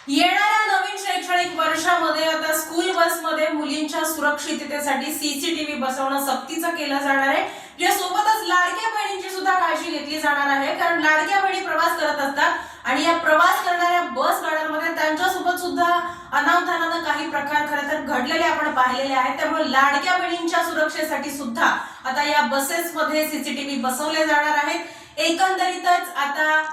येणाऱ्या नवीन शैक्षणिक वर्षामध्ये आता स्कूल बसमध्ये मुलींच्या सुरक्षिततेसाठी सीसीटीव्ही बसवणं सक्तीचं केलं जाणार आहे। यासोबतच लाडक्या बहिणींची सुद्धा काळजी घेतली जाणार आहे, कारण लाडक्या बहिणी प्रवास करत असतात आणि या प्रवास करणाऱ्या बस गाड्यांमध्ये त्यांच्यासोबत सुद्धा अनावधानानं काही प्रकार खरं तर घडलेले आपण पाहिलेले आहेत। त्यामुळे लाडक्या बहिणींच्या सुरक्षेसाठी सुद्धा आता या बसेसमध्ये सीसीटीव्ही बसवले जाणार आहेत। एकंदरीतच आता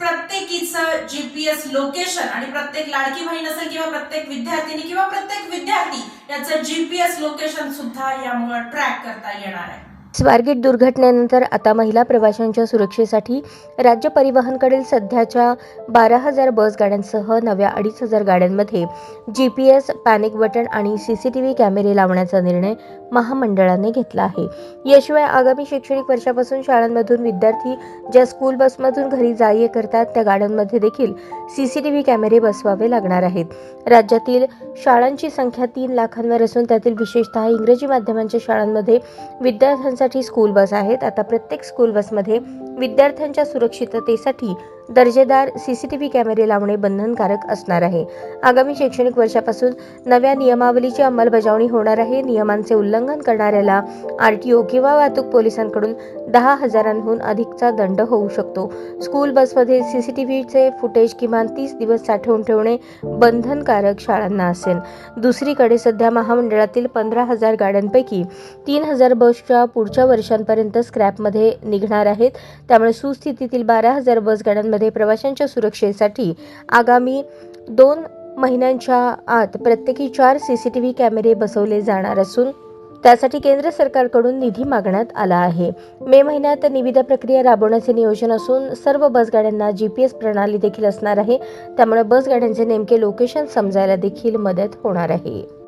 प्रत्येकीचं जीपीएस लोकेशन आणि प्रत्येक लाडकी बहीण असेल किंवा प्रत्येक विद्यार्थिनी किंवा प्रत्येक विद्यार्थी याचं जीपीएस लोकेशन सुद्धा यामुळे ट्रॅक करता येणार आहे। स्वारगेट दुर्घटनेनंतर आता महिला प्रवाशांच्या सुरक्षेसाठी राज्य परिवहनकडील सध्याच्या 12,000 बस गाड्यांसह नव्या 2,500 गाड्यांमध्ये GPS, पॅनिक बटन आणि CCTV कॅमेरे लावण्याचा निर्णय महामंडळाने घेतला आहे। याशिवाय आगामी शैक्षणिक वर्षापासून शाळांमधून विद्यार्थी ज्या स्कूल बसमधून घरी जा-ये करतात त्या गाड्यांमध्ये देखील CCTV कॅमेरे बसवावे लागणार आहेत। राज्यातील शाळांची संख्या 3 लाखांवर असून त्यातील विशेषतः इंग्रजी माध्यमांच्या शाळांमध्ये विद्यार्थ्यांसाठी स्कूल बस आहेत। आता प्रत्येक स्कूल बसमध्ये विद्यार्थ्यांच्या सुरक्षिततेसाठी दर्जेदार CCTV कॅमेरे लावणे बंधनकारक असणार आहे। आगामी शैक्षणिक वर्षापासून नव्या नियमावलीची अंमलबजावणी होणार आहे। नियमांचे उल्लंघन करणाऱ्याला RTO किंवा वाहतूक पोलिसांकडून 10,000हून अधिकचा दंड होऊ शकतो। स्कूल बसमध्ये CCTVचे फुटेज किमान 30 दिवस साठवून ठेवणे बंधनकारक शाळांना असेल। दुसरीकडे सध्या महामंडळातील 15,000 गाड्यांपैकी 3,000 बसच्या पुढच्या वर्षांपर्यंत स्क्रॅपमध्ये निघणार आहेत। त्यामुळे सुस्थितीतील 12,000 बस गाड्यांमध्ये प्रवाशांच्या सुरक्षेसाठी आगामी 2 महिन्यांच्या आत प्रत्येकी 4 CCTV कॅमेरे बसवले जाणार असून त्यासाठी केंद्र सरकारकडून निधी मागण्यात आला आहे। मे महिन्यात निविदा प्रक्रिया राबवण्याचे नियोजन असून सर्व बस गाड्यांना GPS प्रणाली देखील असणार आहे। त्यामुळे बस गाड्यांचे नेमके लोकेशन समजायला देखील मदत होणार आहे।